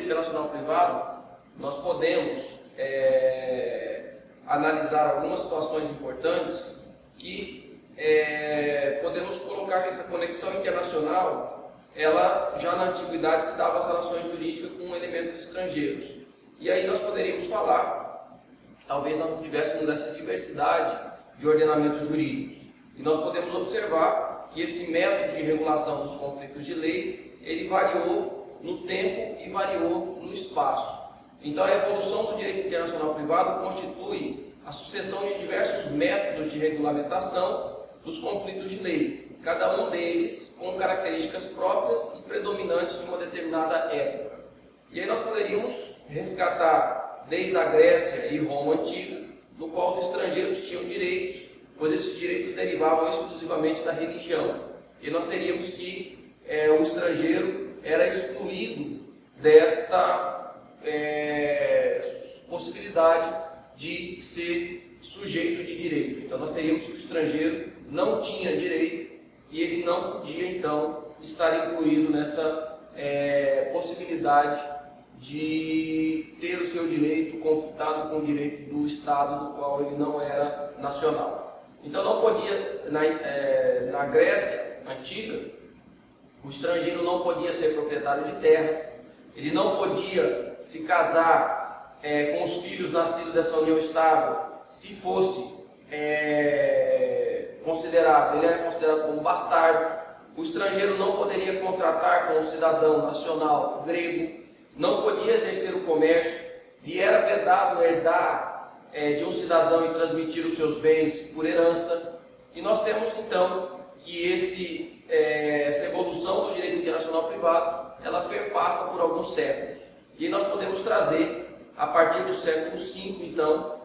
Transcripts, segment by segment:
internacional privado, nós podemos analisar algumas situações importantes que podemos colocar que essa conexão internacional, ela já na antiguidade se dava às relações jurídicas com elementos estrangeiros. E aí nós poderíamos falar, talvez nós não tivéssemos essa diversidade de ordenamentos jurídicos. E nós podemos observar que esse método de regulação dos conflitos de lei, ele variou no tempo e variou no espaço. Então a evolução do direito internacional privado constitui a sucessão de diversos métodos de regulamentação dos conflitos de lei, cada um deles com características próprias e predominantes de uma determinada época. E aí nós poderíamos resgatar desde a Grécia e Roma antiga, no qual os estrangeiros tinham direitos, pois esses direitos derivavam exclusivamente da religião. E nós teríamos que o estrangeiro era excluído desta possibilidade de ser sujeito de direito. Então nós teríamos que o estrangeiro não tinha direito e ele não podia então estar incluído nessa possibilidade de ter o seu direito conflitado com o direito do Estado do qual ele não era nacional. Então não podia, na Grécia antiga, o estrangeiro não podia ser proprietário de terras, ele não podia se casar com os filhos nascidos dessa união estável, se fosse considerado, ele era considerado como bastardo. O estrangeiro não poderia contratar com um cidadão nacional grego, não podia exercer o comércio, lhe era vedado herdar de um cidadão e transmitir os seus bens por herança. E nós temos então que essa evolução do direito internacional privado, ela perpassa por alguns séculos. E nós podemos trazer, a partir do século V, então,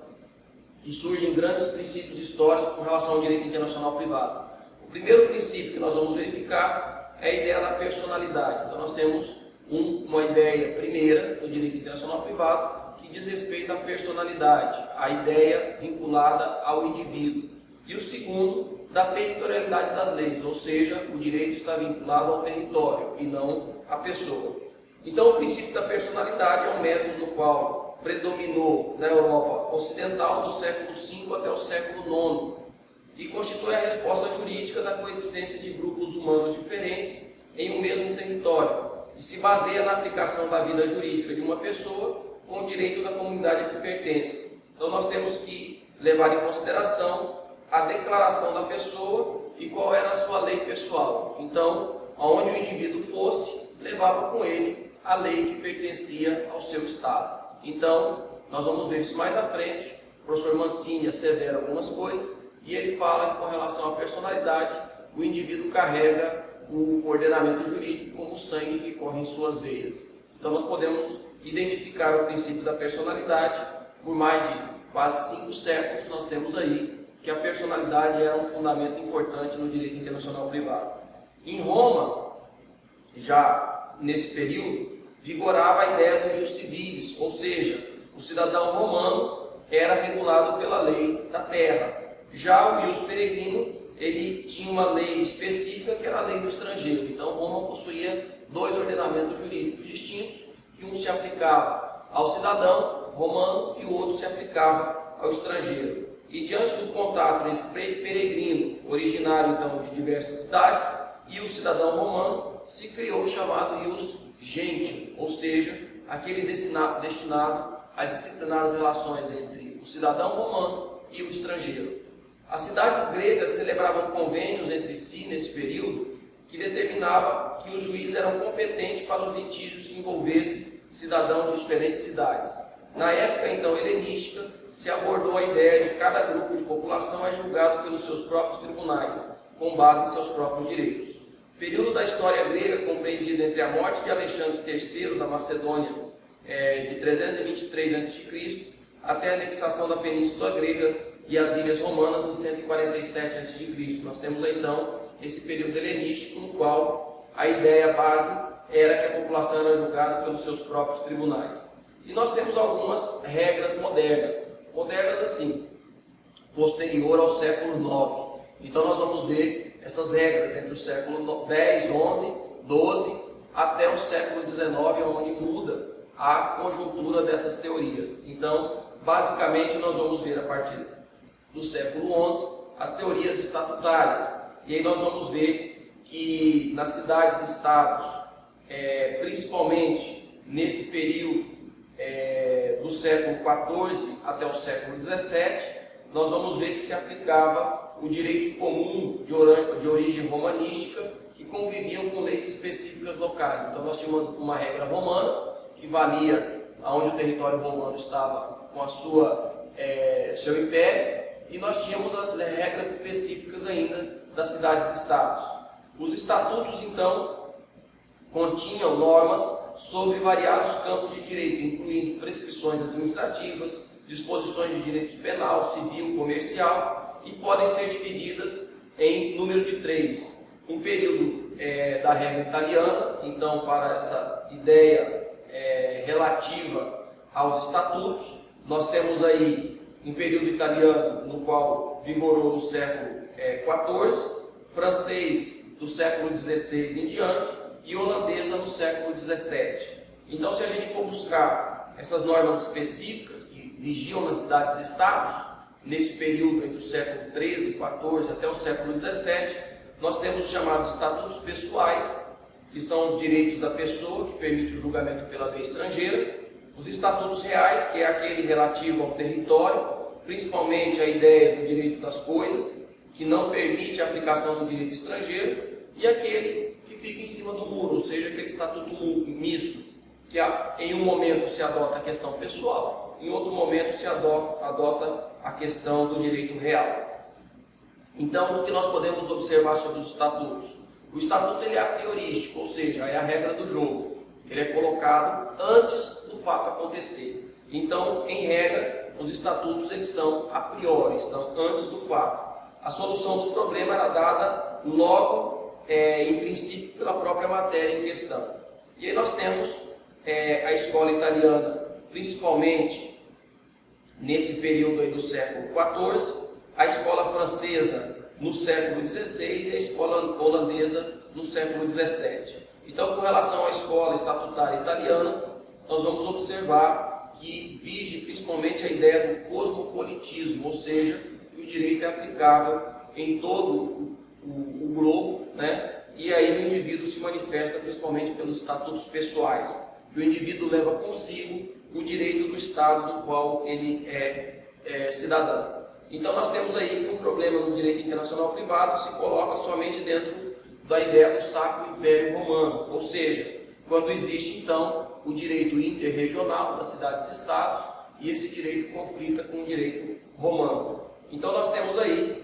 que surgem grandes princípios históricos com relação ao direito internacional privado. O primeiro princípio que nós vamos verificar é a ideia da personalidade. Então nós temos uma ideia primeira do direito internacional privado que diz respeito à personalidade, a ideia vinculada ao indivíduo. E o segundo, da territorialidade das leis, ou seja, o direito está vinculado ao território e não à pessoa. Então o princípio da personalidade é um método no qual predominou na Europa ocidental do século V até o século IX e constitui a resposta jurídica da coexistência de grupos humanos diferentes em um mesmo território e se baseia na aplicação da vida jurídica de uma pessoa com o direito da comunidade a que pertence. Então nós temos que levar em consideração a declaração da pessoa e qual era a sua lei pessoal. Então, aonde o indivíduo fosse, levava com ele a lei que pertencia ao seu estado. Então, nós vamos ver isso mais à frente. O professor Mancini assevera algumas coisas e ele fala que, com relação à personalidade, o indivíduo carrega o ordenamento jurídico como o sangue que corre em suas veias. Então, nós podemos identificar o princípio da personalidade. Por mais de quase 5 séculos, nós temos aí que a personalidade era um fundamento importante no direito internacional privado. Em Roma, já nesse período, vigorava a ideia do ius civilis, ou seja, o cidadão romano era regulado pela lei da terra. Já o ius peregrino, ele tinha uma lei específica que era a lei do estrangeiro. Então Roma possuía 2 ordenamentos jurídicos distintos, que um se aplicava ao cidadão romano e o outro se aplicava ao estrangeiro. E diante do contato entre peregrino, originário então de diversas cidades, e o cidadão romano, se criou o chamado ius gentium, ou seja, aquele destinado a disciplinar as relações entre o cidadão romano e o estrangeiro. As cidades gregas celebravam convênios entre si nesse período que determinava que os juízes eram competentes para os litígios que envolvessem cidadãos de diferentes cidades. Na época, então, helenística, se abordou a ideia de cada grupo de população é julgado pelos seus próprios tribunais, com base em seus próprios direitos. O período da história grega, compreendido entre a morte de Alexandre III da Macedônia, de 323 a.C., até a anexação da Península Grega e as Ilhas Romanas em 147 a.C. Nós temos, então, esse período helenístico, no qual a ideia base era que a população era julgada pelos seus próprios tribunais. E nós temos algumas regras modernas assim, posterior ao século IX. Então nós vamos ver essas regras entre o século X, XI, XII, até o século XIX, onde muda a conjuntura dessas teorias. Então, basicamente, nós vamos ver a partir do século XI as teorias estatutárias. E aí nós vamos ver que nas cidades-estados, principalmente nesse período do século XIV até o século XVII, nós vamos ver que se aplicava o direito comum de origem romanística, que conviviam com leis específicas locais. Então nós tínhamos uma regra romana, que valia aonde o território romano estava com a seu império, e nós tínhamos as regras específicas ainda das cidades-estados. Os estatutos, então, continham normas sobre variados campos de direito, incluindo prescrições administrativas, disposições de direito penal, civil, comercial, e podem ser divididas em número de 3. Um período da regra italiana, então, para essa ideia relativa aos estatutos, nós temos aí um período italiano no qual vigorou no século XIV, francês do século XVI em diante e holandesa no século XVII. Então, se a gente for buscar essas normas específicas que vigiam nas cidades-estados, nesse período entre o século XIII, XIV até o século XVII, nós temos os chamados estatutos pessoais, que são os direitos da pessoa, que permite o julgamento pela lei estrangeira, os estatutos reais, que é aquele relativo ao território, principalmente a ideia do direito das coisas, que não permite a aplicação do direito estrangeiro, e aquele que fica em cima do muro, ou seja, aquele estatuto misto, que em um momento se adota a questão pessoal, em outro momento se adota a questão do direito real. Então, o que nós podemos observar sobre os estatutos? O estatuto ele é a priorístico, ou seja, é a regra do jogo. Ele é colocado antes do fato acontecer. Então, em regra, os estatutos eles são a priori, estão antes do fato. A solução do problema era dada logo, em princípio, pela própria matéria em questão. E aí nós temos a escola italiana, principalmente nesse período aí do século XIV, a escola francesa no século XVI e a escola holandesa no século XVII. Então, com relação à escola estatutária italiana, nós vamos observar que vige principalmente a ideia do cosmopolitismo, ou seja, que o direito é aplicável em todo o globo, né? E aí o indivíduo se manifesta principalmente pelos estatutos pessoais, que o indivíduo leva consigo o direito do Estado do qual ele é cidadão. Então nós temos aí que um problema no direito internacional privado se coloca somente dentro da ideia do Sacro Império Romano, ou seja, quando existe então o direito interregional das cidades-estados e esse direito conflita com o direito romano. Então nós temos aí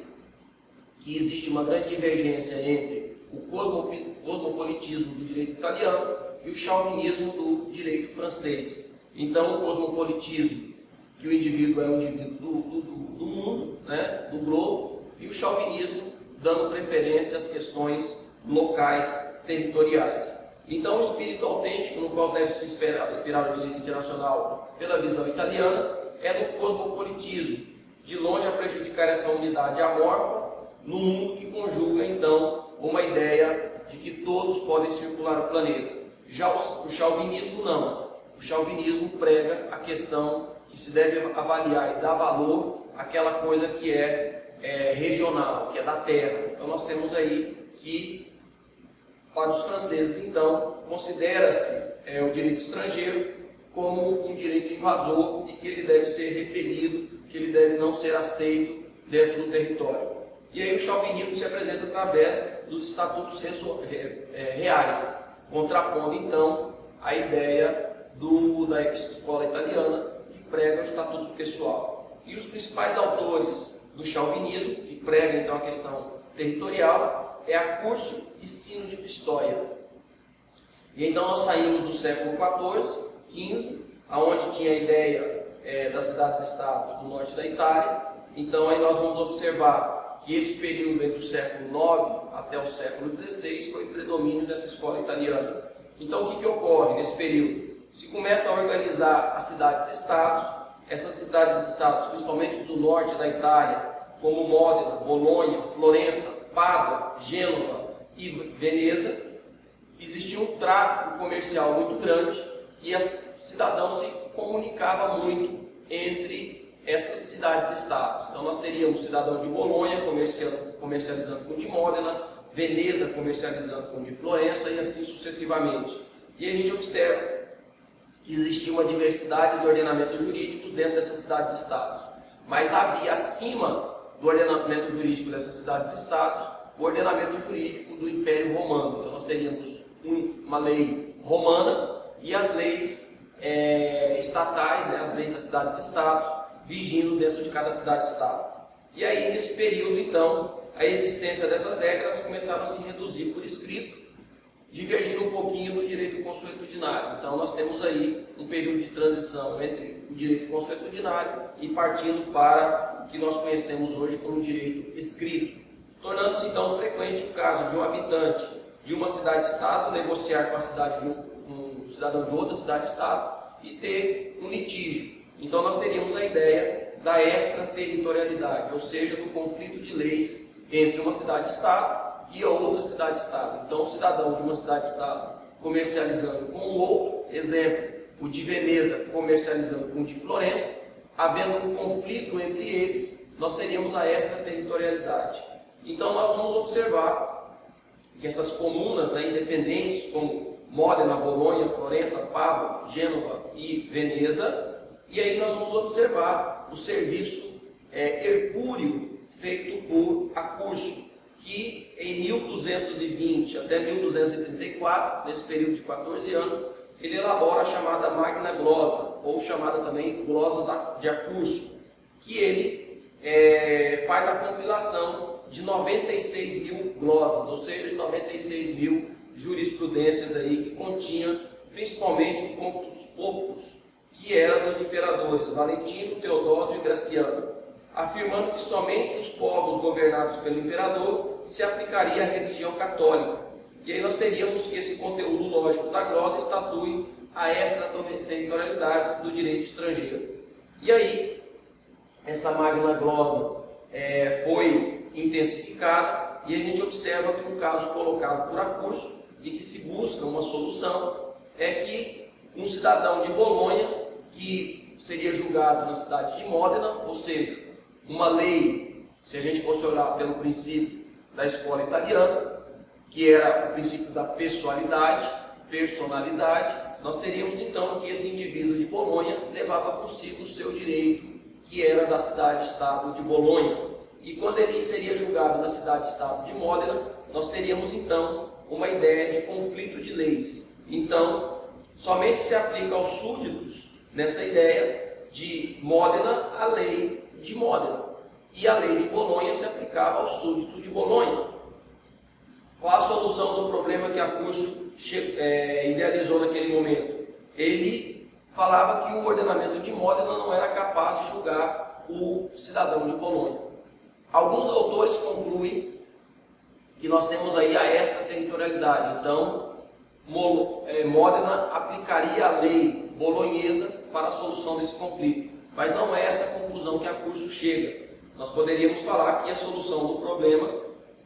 que existe uma grande divergência entre o cosmopolitismo do direito italiano e o chauvinismo do direito francês. Então o cosmopolitismo, que o indivíduo é um indivíduo do mundo, né, do globo, e o chauvinismo dando preferência às questões locais, territoriais. Então o espírito autêntico no qual deve se inspirar o direito internacional pela visão italiana é no cosmopolitismo, de longe a prejudicar essa unidade amorfa no mundo que conjuga então uma ideia de que todos podem circular o planeta. Já o chauvinismo não. O chauvinismo prega a questão que se deve avaliar e dar valor àquela coisa que é regional, que é da terra. Então nós temos aí que, para os franceses, então, considera-se o direito estrangeiro como um direito invasor e que ele deve ser repelido, que ele deve não ser aceito dentro do território. E aí o chauvinismo se apresenta através dos estatutos reais, contrapondo então a ideia da escola italiana, que prega o estatuto pessoal. E os principais autores do chauvinismo, que pregam então a questão territorial, é a Curcio e Sino de Pistoia. E então nós saímos do século XIV, XV, aonde tinha a ideia das cidades-estados do norte da Itália. Então aí nós vamos observar que esse período entre o século IX até o século XVI foi o predomínio dessa escola italiana. Então o que ocorre nesse período? Se começa a organizar as cidades-estados, essas cidades-estados, principalmente do norte da Itália, como Módena, Bolonha, Florença, Pádua, Gênova e Veneza, existia um tráfico comercial muito grande e os cidadãos se comunicavam muito entre essas cidades-estados. Então nós teríamos o cidadão de Bolonha comercializando com o de Módena, Veneza comercializando com o de Florença e assim sucessivamente. E a gente observa que existia uma diversidade de ordenamentos jurídicos dentro dessas cidades-estados. Mas havia, acima do ordenamento jurídico dessas cidades-estados, o ordenamento jurídico do Império Romano. Então nós teríamos uma lei romana e as leis estatais, né, as leis das cidades-estados, vigindo dentro de cada cidade-estado. E aí, nesse período, então, a existência dessas regras começaram a se reduzir por escrito, divergindo um pouquinho do direito consuetudinário. Então, nós temos aí um período de transição entre o direito consuetudinário e partindo para o que nós conhecemos hoje como direito escrito, tornando-se, então, frequente o caso de um habitante de uma cidade-estado negociar com a cidade de um cidadão de outra cidade-estado e ter um litígio. Então, nós teríamos a ideia da extraterritorialidade, ou seja, do conflito de leis entre uma cidade-estado e outra cidade-estado. Então, o cidadão de uma cidade-estado comercializando com o outro, exemplo, o de Veneza comercializando com o de Florença, havendo um conflito entre eles, nós teríamos a extraterritorialidade. Então, nós vamos observar que essas comunas, né, independentes, como Módena, Bolonha, Florença, Pádua, Gênova e Veneza, e aí nós vamos observar o serviço hercúleo feito por Acurso, que em 1220 até 1234, nesse período de 14 anos, ele elabora a chamada Magna Glosa, ou chamada também Glosa de Acurso, que ele faz a compilação de 96 mil glosas, ou seja, de 96 mil jurisprudências aí que continha principalmente o Comptus Opus, que era dos imperadores Valentino, Teodósio e Graciano, afirmando que somente os povos governados pelo imperador se aplicaria à religião católica. E aí nós teríamos que esse conteúdo lógico da glosa estatue a extraterritorialidade do direito estrangeiro. E aí, essa Magna Glosa foi intensificada e a gente observa que um caso colocado por Acurso e que se busca uma solução é que um cidadão de Bolonha, que seria julgado na cidade de Módena, ou seja, uma lei, se a gente fosse olhar pelo princípio da escola italiana, que era o princípio da personalidade, nós teríamos então que esse indivíduo de Bolonha levava consigo o seu direito, que era da cidade-estado de Bolonha. E quando ele seria julgado na cidade-estado de Módena, nós teríamos então uma ideia de conflito de leis. Então, somente se aplica aos súditos nessa ideia de Módena a lei de Módena. E a lei de Bolonha se aplicava aos súditos de Bolonha. Qual a solução do problema que Acurso idealizou naquele momento? Ele falava que o ordenamento de Módena não era capaz de julgar o cidadão de Bolonha. Alguns autores concluem que nós temos aí a extraterritorialidade. Então, Módena aplicaria a lei bolonhesa para a solução desse conflito. Mas não é essa a conclusão que Acurso chega. Nós poderíamos falar que a solução do problema,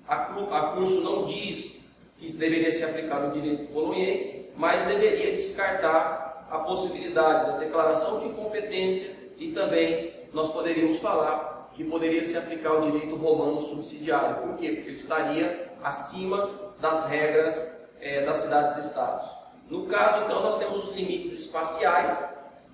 Acurso não diz que deveria se aplicar o direito bolonhês, mas deveria descartar a possibilidade da declaração de incompetência e também nós poderíamos falar que poderia se aplicar o direito romano subsidiário. Por quê? Porque ele estaria acima das regras das cidades-estados. No caso, então, nós temos os limites espaciais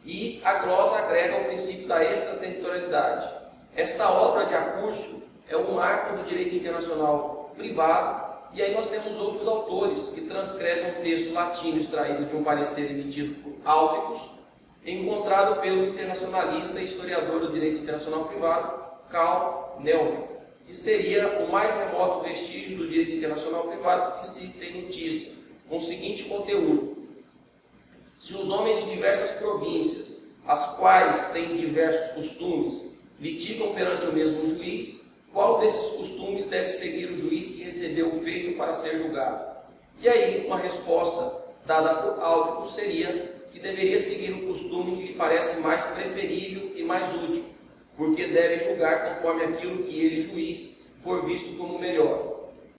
e a glosa agrega o princípio da extraterritorialidade. Esta obra de Acurso é um marco do direito internacional privado, e aí nós temos outros autores que transcrevem um texto latino extraído de um parecer emitido por Álpicos, encontrado pelo internacionalista e historiador do direito internacional privado, Carl Neumann, que seria o mais remoto vestígio do direito internacional privado que se tem notícia, com o seguinte conteúdo: se os homens de diversas províncias, as quais têm diversos costumes, litigam perante o mesmo juiz, qual desses costumes deve seguir o juiz que recebeu o feito para ser julgado? E aí, uma resposta dada por Álpicos seria que deveria seguir o costume que lhe parece mais preferível e mais útil, porque deve julgar conforme aquilo que ele, juiz, for visto como melhor.